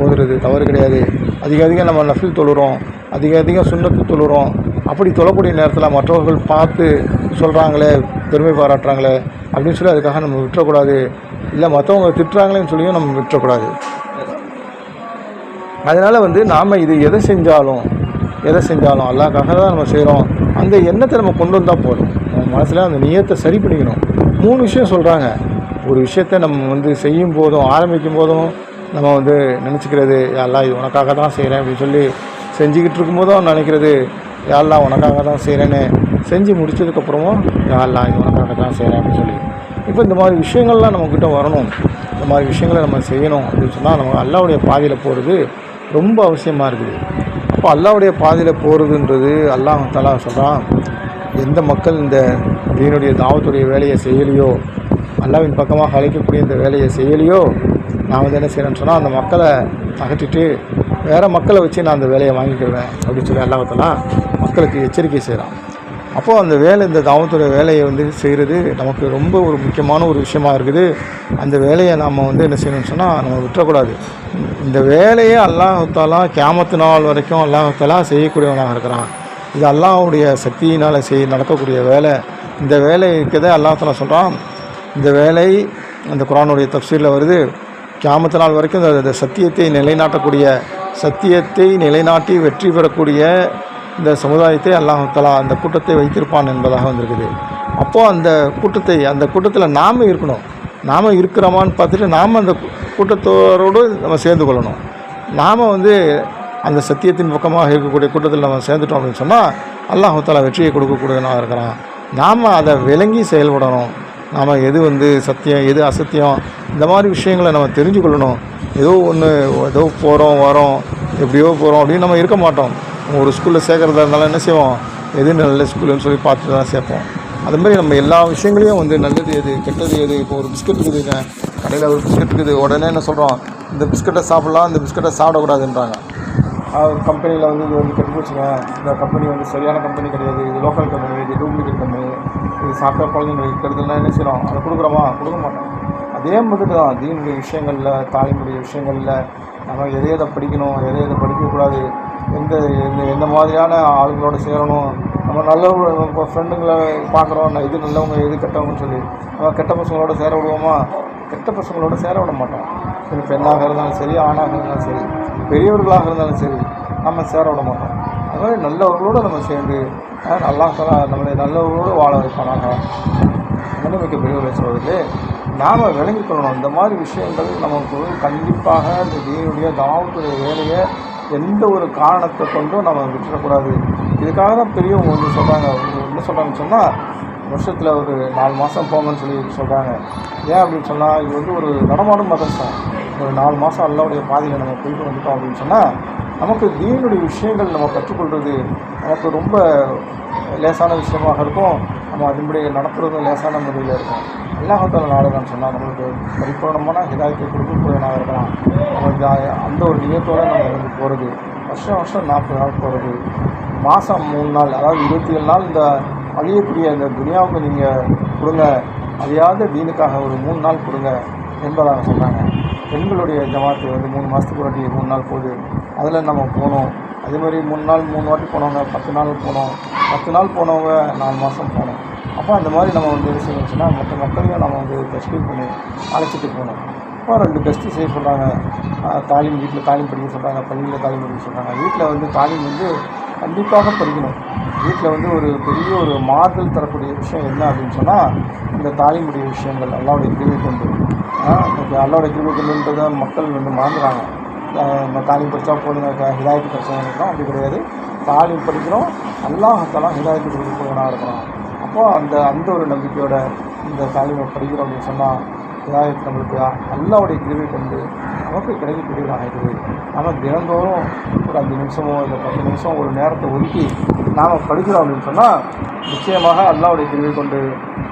ஓதுறது தவறு கிடையாது. அதிகம் நம்ம நஃபில் தொழுகிறோம், அதிகம் சுன்னத்து தொழுகிறோம். அப்படி தொழக்கூடிய நேரத்தில் மற்றவர்கள் பார்த்து சொல்கிறாங்களே, பெருமை பாராட்டுறாங்களே அப்படின்னு சொல்லி அதுக்காக நம்ம விட்டுறக்கூடாது. இல்லை மற்றவங்க திட்டுறாங்களேன்னு சொல்லியும் நம்ம விட்டுறக்கூடாது. அதனால் வந்து நாம் இது எதை செஞ்சாலும் அல்லாஹ்க்காக தான் நம்ம செய்கிறோம். அந்த எண்ணத்தை நம்ம கொண்டு வந்தால் போதும். நம்ம மனசில் அந்த நியத்தை சரி பண்ணிக்கணும். 3 விஷயம் சொல்கிறாங்க. ஒரு விஷயத்தை நம்ம வந்து செய்யும் போதும் ஆரம்பிக்கும் போதும் நம்ம வந்து நினச்சிக்கிறது, அல்லாஹ் இது உனக்காக தான் செய்கிறேன் அப்படின்னு சொல்லி செஞ்சுக்கிட்டு இருக்கும்போதும் நினைக்கிறது, அல்லாஹ் உனக்காக தான் செய்கிறேன்னு செஞ்சு முடிச்சதுக்கப்புறமும் அல்லாஹ் இது உனக்காக தான் செய்கிறேன் அப்படின்னு சொல்லி. இப்போ இந்த மாதிரி விஷயங்கள்லாம் நம்மக்கிட்ட வரணும். இந்த மாதிரி விஷயங்களை நம்ம செய்யணும் அப்படின்னு சொன்னால் நம்ம அல்லாஹ்வுடைய பாதையில் போகிறது ரொம்ப அவசியமாக இருக்குது. அப்போ அல்லாஹ்வுடைய பாதையில் போகிறதுன்றது அல்லாஹ் தஆலா சொல்கிறான், எந்த மக்கள் இந்த தீனுடைய தாவத்துடைய வேலையை செய்யலையோ, அல்லாஹ்வின் பக்கமாக அழைக்கக்கூடிய இந்த வேலையை செய்யலையோ, நான் வந்து என்ன செய்கிறேன்னு சொன்னால் அந்த மக்களை அகற்றிட்டு வேறு மக்களை வச்சு நான் அந்த வேலையை வாங்கிக்கிடுவேன் அப்படின்னு சொல்லி அல்லாஹ் தஆலா மக்களுக்கு எச்சரிக்கை செய்கிறான். அப்போது அந்த வேலை, இந்த தாவத்துடைய வேலையை வந்து செய்கிறது நமக்கு ரொம்ப ஒரு முக்கியமான ஒரு விஷயமா இருக்குது. அந்த வேலையை நாம் வந்து என்ன செய்யணும்னு சொன்னால் நம்ம விட்டுறக்கூடாது. இந்த வேலையை அல்லாஹ் தஆலா கியாமத்து நாள் வரைக்கும் அல்லாஹ் தஆலா செய்யக்கூடியவனாக இருக்கிறான். இது அல்லாஹ்வுடைய சக்தியினால் நடக்கக்கூடிய வேலை. இந்த வேலை இருக்கதே அல்லாஹ் தஆலா சொல்கிறான். இந்த வேலை அந்த குர்ஆனுடைய தஃப்சீரில் வருது, கியாமத்து நாள் வரைக்கும் இந்த சத்தியத்தை நிலைநாட்டி வெற்றி பெறக்கூடிய இந்த சமுதாயத்தை அல்லாஹ் தஆலா அந்த கூட்டத்தை வைத்திருப்பான் என்பதாக வந்திருக்குது. அப்போது அந்த கூட்டத்தில் நாம் இருக்கணும். நாம் இருக்கிறோமான்னு பார்த்துட்டு நாம் அந்த கூட்டத்தோடு நம்ம சேர்ந்து கொள்ளணும். நாம் வந்து அந்த சத்தியத்தின் பக்கமாக இருக்கக்கூடிய கூட்டத்தில் நம்ம சேர்ந்துட்டோம் அப்படின்னு சொன்னால் அல்லாஹ் தஆலா வெற்றியை கொடுக்கக்கூடியவனாக இருக்கிறான். நாம் அதை விளங்கி செயல்படணும். நாம் எது வந்து சத்தியம், எது அசத்தியம், இந்த மாதிரி விஷயங்களை நம்ம தெரிஞ்சு கொள்ளணும். ஏதோ போகிறோம் வரோம், எப்படியோ போகிறோம் அப்படின்னு நம்ம இருக்க மாட்டோம். ஒரு ஸ்கூலில் சேர்க்குறதா இருந்தாலும் என்ன செய்வோம், எது நல்ல ஸ்கூலுன்னு சொல்லி பார்த்துட்டு தான் சேர்ப்போம். அதுமாதிரி நம்ம எல்லா விஷயங்களையும் வந்து நல்லது எது கெட்டது எது. இப்போ ஒரு பிஸ்கட் இருக்குதுங்க, கடையில் ஒரு பிஸ்கட் இருக்குது, உடனே என்ன சொல்கிறோம், இந்த பிஸ்கட்டை சாப்பிட்லாம், இந்த பிஸ்கட்டை சாப்பிடக்கூடாதுன்றாங்க. கம்பெனியில் வந்து இது வந்து கெட்டு போச்சுங்க, இந்த கம்பெனி வந்து சரியான கம்பெனி கிடையாது, இது லோக்கல் கம்பெனி, இது டூப்ளிகேட் கம்பெனி, இது சாப்பிட்டா குழந்தைங்களுக்கு கெடுதல்னா என்ன செய்கிறோம், அதை கொடுக்க மாட்டோம். அதே மாதிரி தான் தீனுடைய விஷயங்களில், தாலிமுடைய விஷயங்களில் நம்ம எதை படிக்கணும், எதை படிக்கக்கூடாது, எந்த மாதிரியான ஆளுங்களோட சேரணும், நம்ம நல்லவங்க இப்போ ஃப்ரெண்டுங்களை பார்க்குறோம், இது நல்லவங்க எது கெட்டவங்கன்னு சொல்லி நம்ம கெட்ட பசங்களோட சேர விடுவோமா? கெட்ட பசங்களோட சேர விட மாட்டோம். சரி, பெண்ணாக இருந்தாலும் சரி, ஆணாக இருந்தாலும் சரி, பெரியவர்களாக இருந்தாலும் சரி, நம்ம சேர விட மாட்டோம். அது மாதிரி நல்லவர்களோடு நம்ம சேர்ந்து அல்லாஹ் தஆலா நம்மளை நல்லவர்களோடு வாழ வைப்பானாங்க. மிக்க பெரியவர்களை சொல்வதிலே நாம் விளங்கிக் கொள்ளணும். இந்த மாதிரி விஷயங்கள் நமக்கு கண்டிப்பாக இந்த தீனுடைய தாவத்துடைய வேலையை எந்த ஒரு காரணத்தை கொண்டும் நம்ம விட்டுறக்கூடாது. இதுக்காக தான் பெரியவங்க வந்து சொல்கிறாங்க. என்ன சொல்கிறாங்கன்னு சொன்னால், வருஷத்தில் ஒரு 4 மாதம் போங்கன்னு சொல்லி சொல்கிறாங்க. ஏன் அப்படின்னு சொன்னால், இது வந்து ஒரு நடமாடும் மதரசா. ஒரு 4 மாதம் அல்லாஹ்வுடைய பாதையில் நம்ம போயிட்டு வந்துட்டோம் அப்படின்னு சொன்னால் நமக்கு தீனுடைய விஷயங்கள் நம்ம கற்றுக்கொள்வது நமக்கு ரொம்ப லேசான விஷயமாக இருக்கும். நம்ம அதன்படி நடத்துறதும் லேசான முறையில் இருக்கும். அல்லாஹ் தஆலா நாடுன்னு சொன்னால் நம்மளுக்கு பரிபூர்ணமான ஹிதாயத்தை கொடுக்கக்கூடியவனாக இருக்கலாம். நம்ம அந்த ஒரு நியத்தோடு நம்ம இருந்து போகிறது, வருஷம் 40 நாள் போகிறது, மாதம் 3 நாள், அதாவது 27 நாள் இந்த அழியக்கூடிய இந்த துனியாவுக்கு நீங்கள் கொடுங்க, அதையாவது தீனுக்காக ஒரு 3 நாள் கொடுங்க என்பதாக சொன்னாங்க. பெண்களுடைய ஜமாத்து வந்து 3 மாதத்துக்கு ஒரு 3 நாள் போகுது, அதில் நம்ம போகணும். அதே மாதிரி 3 நாள் 3 வாட்டி போனவங்க 10 நாள் போனோம், 10 நாள் போனவங்க 4 மாதம் போனோம். அப்போ அந்த மாதிரி நம்ம வந்து என்ன செய்யணும்னு சொன்னால் மற்ற மக்களையும் நம்ம வந்து தஸ்கீல் பண்ணி அழைச்சிட்டு போகணும். இப்போ 2 டெஸ்ட்டு செய்ய சொல்கிறாங்க. தாலீம், வீட்டில் தாலீம் படிக்க சொல்கிறாங்க, பள்ளியில் தாலீம் படிக்க சொல்கிறாங்க. வீட்டில் வந்து தாலீம் வந்து கண்டிப்பாக படிக்கணும். வீட்டில் வந்து ஒரு பெரிய ஒரு மாறுதல் தரக்கூடிய விஷயம் என்ன அப்படின்னு சொன்னால், இந்த தாலீமுடைய விஷயங்கள் அல்லாஹ்வுடைய கிருபை கொண்டு. அல்லாஹ்வுடைய கிருபை கொண்டுன்றதை மக்கள் வந்து மறந்துடுறாங்க. நம்ம தாலீம் படித்தா போதுங்க, ஹிதாயத்து பிரச்சனை அப்படி கிடையாது. தாலீம் படிக்கிறோம், அல்லாஹ் தஆலா ஹிதாயத்து கொடுக்கக்கூடியவனாக இருக்கிறோம். அப்போது அந்த ஒரு நம்பிக்கையோட இந்த தாலீமை படிக்கிறோம் அப்படின்னு சொன்னால் ஹிதாயத் நம்மளுக்கு அல்லாஹ்வுடைய கிருபை கொண்டு நமக்கு கிடைக்கக்கூடியதாக இருக்குது. நம்ம தினந்தோறும் ஒரு 5 நிமிஷமோ இல்லை 10 நிமிஷம் ஒரு நேரத்தை ஒதுக்கி நாம் படிக்கிறோம் அப்படின்னு சொன்னால் நிச்சயமாக அல்லாஹ்வுடைய கிருபை கொண்டு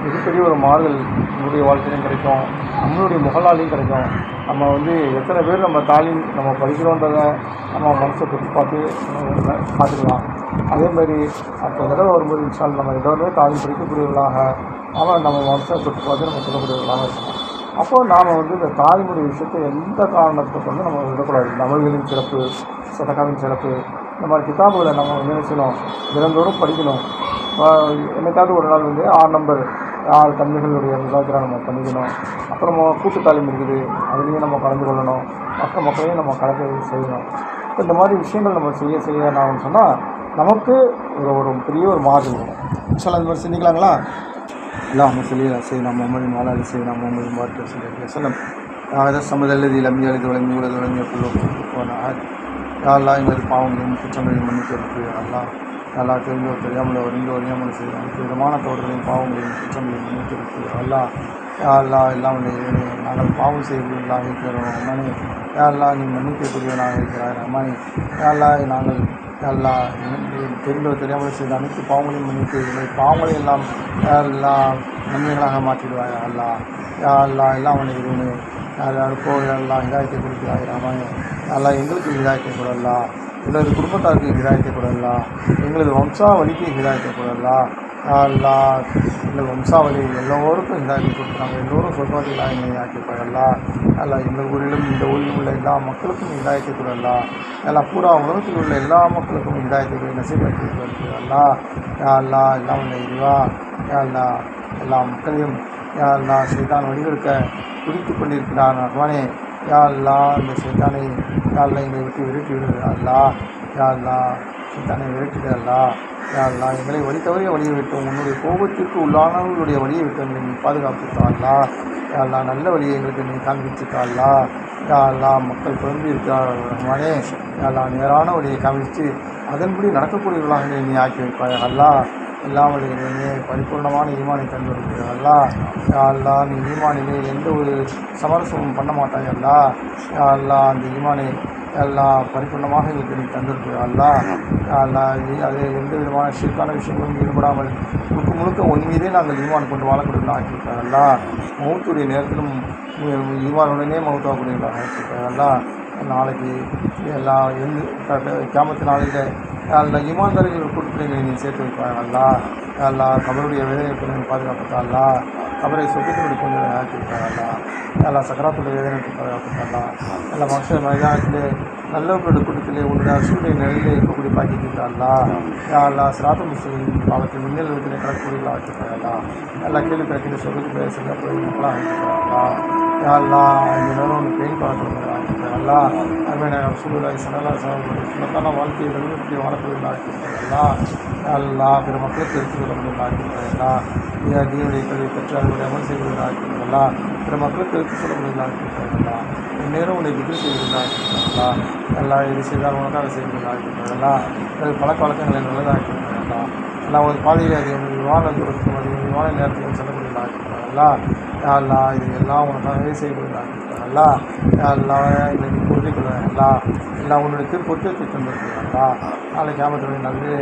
மிகப்பெரிய ஒரு மாறுதல் நம்முடைய வாழ்க்கையிலும் கிடைக்கும், நம்மளுடைய முகலாலையும் கிடைக்கும். நம்ம எத்தனை பேர் நம்ம தாலீம் நம்ம படிக்கிறோன்றதை நம்ம மனசை தொட்டு பார்த்துக்கலாம். அதேமாதிரி அடுத்த தடவை வரும்போது இன்ஷால் நம்ம எல்லோருமே தாலீம் படிக்கக்கூடியவர்களாக நம்ம மனசை தொட்டு பார்த்து நம்ம சொல்லக்கூடியவர்களாக இருக்கணும். அப்போது நாம் இந்த தாலிமுடைய விஷயத்தை எந்த காரணத்தை கொண்டு நம்ம விடக்கூடாது. நபர்களின் சிறப்பு, சதகாவின் சிறப்பு, இந்த மாதிரி கிதாபுகளை நம்ம என்ன செய்யணும், தினந்தோறும் படிக்கணும். என்னைக்காவது ஒரு நாள் 6 நம்பர் 6 தன்மைகளுடைய முசாக்கிரா நம்ம பண்ணிக்கணும். அப்புறமா கூட்டு தாலிம் இருக்குது, அதுலேயும் நம்ம கலந்து கொள்ளணும், மற்ற மக்களையும் நம்ம கலந்து செய்யணும். இந்த மாதிரி விஷயங்கள் நம்ம செய்ய நான் சொன்னால் நமக்கு ஒரு பெரிய ஒரு மாறுதல் வரும். சொல்ல அந்த மாதிரி செஞ்சுக்கலாங்களா? اللهم صل على سيدنا محمد وعلى ال سيدنا محمد وبارك وسلم. هذا الصمد الذي لم يلد ولم يولد ولم يكن له كفوا احد. யா அல்லாஹ் எங்களது பாவங்களையும் குற்றங்களையும் மன்னித்திருக்கு. அல்லாஹ் தெரிந்தோ தெரியாமலோ அறியாமல் செய்த அனைத்து விதமான தவறுகளையும் பாவங்களையும் குற்றங்களையும் மன்னித்திருக்கு. யா அல்லாஹ் எல்லாம் நாங்கள் பாவம் செய்வதாக இருக்கிறோம் ரஹ்மானே. யா அல்லாஹ் நீ மன்னிக்கக்கூடியவனாக இருக்கிறாய் ரஹ்மானே. யா அல்லாஹ் நாங்கள் தெரிந்தோ தெரியாமல் செய்த அனைத்து பாவங்களையும் மன்னித்து பாவங்களை எல்லாம் நன்மைகளாக மாற்றிடுவாய். யா அல்லாஹ் எல்லாம் இருக்கிறேன்னு யாருக்கோ எல்லாம் ஹிதாயத்தை கொடுக்கிறாய் ரஹ்மானே. அல்லாஹ் எங்களுக்கு ஹிதாயத்தை கொடுக்கலாம், எங்களது குடும்பத்தாருக்கு ஹிதாயத்தை கொடுக்கலாம், எங்களது வம்சாவளிக்கு ஹிதாயத்தை கொடுக்கலாம். அல்லாஹ் எங்கள் வம்சாவளி எல்லோருக்கும் ஹிதாயத்தை கொடுக்குறாங்க, எல்லோரும் சொர்க்கவாதிகளாக என்னை ஆக்கிப்பாயல்லாம். அல்லாஹ் எங்கள் ஊரிலும் இந்த ஊரில் உள்ள எல்லா மக்களுக்கும் ஹிதாயத்தை கொடுக்கலாம். எல்லாம் பூரா உலகத்தில் உள்ள எல்லா மக்களுக்கும் ஹிதாயத்தை நசீபாக்கி கொடுக்குறல்லா. அல்லாஹ் எல்லாம் உள்ள இதுவா அல்லாஹ் எல்லா மக்களையும் அல்லாஹ் சைத்தான் வழிகெடுக்க துடித்து கொண்டிருக்கிறான் ரஹ்மானே. யா அல்லாஹ் இந்த சைத்தானை அல்லாஹ் எங்களை விட்டு விரட்டி விடுது அல்லாஹ். யா அல்லாஹ் சைத்தானை விரட்டிடு அல்லாஹ். யா அல்லாஹ் எங்களை வழி தவறிய வழியை விட்டோம், உன்னுடைய கோபத்திற்கு உள்ளானவர்களுடைய வழியை விட்டு எங்களை நீ பாதுகாத்துட்டா அல்லாஹ். யா அல்லாஹ் நல்ல வழியை எங்களுக்கு நீ காண்பிச்சுட்டா அல்லாஹ். யா அல்லாஹ் மக்கள் குழம்பி இருக்கிறார் ரஹ்மானே. யா அல்லாஹ் நேரான வழியை காமிச்சு அதன்படி நடக்கக்கூடியவர்களாக நீ ஆக்கி வைப்பாய் அல்லாஹ். எல்லாம் வழியிலேயே பரிபூர்ணமான ஈமானை தந்து வருகிறார் அல்லாஹ். யா அல்லாஹ் நீ ஈமானிலே எந்த ஒரு சமரசமும் பண்ண மாட்டாய் அல்லாஹ். யா அல்லாஹ் அந்த ஈமானை எல்லாம் பரிபூர்ணமாக எங்களுக்கு நீ தந்திருக்கிறார் அல்லாஹ். யா அல்லாஹ் அது எந்த விதமான ஷிர்கான விஷயங்களும் ஈடுபடாமல் முழுக்க உன் மீதே நாங்கள் ஈமான் கொண்டு வாழக்கூடியவர்களாக ஆக்கியிருக்கார் அல்லாஹ். மௌத்துடைய நேரத்திலும் ஈமானுடனே மௌத்தாகக்கூடியவர்களாக ஆக்கியிருக்கார் அல்லாஹ். நாளைக்கு எல்லாம் கியாமத்து நாளையில் எல்லாம் ஈமான்தாரிகள் கூட்டத்தில் நீ சேர்த்து வைப்பாங்க அல்லாஹ். எல்லாம் கபருடைய வேதனை கொண்டு பாதுகாப்பா அல்லாஹ். கபரை சொத்துக்களுடைய கொஞ்சம் ஆக்கியிருக்காங்க அல்லாஹ். எல்லாம் சக்கராத்துடைய வேதனை பாதுகாப்பா எல்லாம் மக்கள் மைதானத்திலே நல்லவர்களுடைய கூட்டத்திலே உன்னுடைய அரசுடைய நிலையிலே இருக்கக்கூடிய பாக்கியிருக்கா அல்லாஹ். எல்லாம் சிராத்த முஸ்லிம் பாவத்தில் மின்னல் விதத்திலே கடற்கூடியில் ஆக்கியிருக்காங்க அல்லாஹ். எல்லாம் கேள்வி கிடைக்கிற சொத்துக்களை சிறப்பாக ஆக்கியிருக்காங்க அல்லாஹ். இந்த நேரம் பெயின் பார்க்கணும் அல்லாஹ். அருமையான ரசூலுல்லாஹி ஸல்லல்லாஹு அலைஹி வஸல்லம் சுன்னத்தான வாழ்க்கையை வெறுமனே வாழக்கூடியவர்களாக இருக்கிறார் அல்லாஹ். பிற மக்களுக்கு எடுத்துக் கொள்ளக்கூடியவர்களாக இருக்கிறார் தீனுடைய கல்வி பெற்று அவர்களுடைய அமல் செய்வதாக இருக்கிறார். பிற மக்களுக்கு எடுத்துக் சொல்லக்கூடியவர்களாக இருக்கிறார். நேரம் உன்னை திகில் செய்வதாக இருக்கிறார்களா. எல்லாம் இது செய்தால் உனக்காக செய்வதாக இருக்கிறார்களா. பழக்க வழக்கங்களை நல்லதாக இருக்கிறார்களா. எல்லாம் ஒரு பாதையில் அது விமான தூரத்துக்கும் அது விமான நேரத்துக்கும் செல்லக்கூடியவர்களாக இருக்கிறார்களா. எல்லாம் இது எல்லாம் உனக்காகவே செய்யக்கூடியதாக இருக்கிறார்களா. எல்லாம் இல்லை நீ புரிந்து கொள்வார்களா. எல்லாம் உன்னுடைய திருப்பொருத்தத்தை தந்திருக்கிறார்களா. நாளை கியாமத்துடைய நல்லது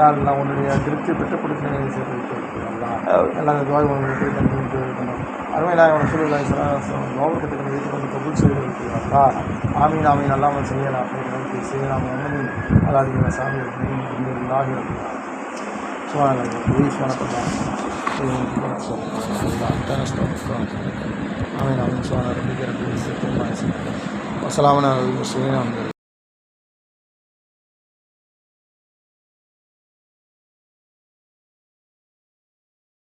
எல்லாம் உன்னுடைய திருப்தி பெற்ற கொடுத்து சேர்த்து வைத்திருக்கிறார்களா. எல்லாம் இந்த துவாய் உன்னுடைய தந்து இருக்கணும். அருமையிலாக அவனை சூழ்நிலை லோகத்துக்கு வைத்துக்கொண்டு கபூல் செய்து இருக்கிறார்களா. ஆமீன் ஆமீன் அல்லாமல் செய்யலாம் செய்யலாம் அம்மனின் அல்லாதிகளை சாமி ஆகி இருக்கிறார். سبحان الله.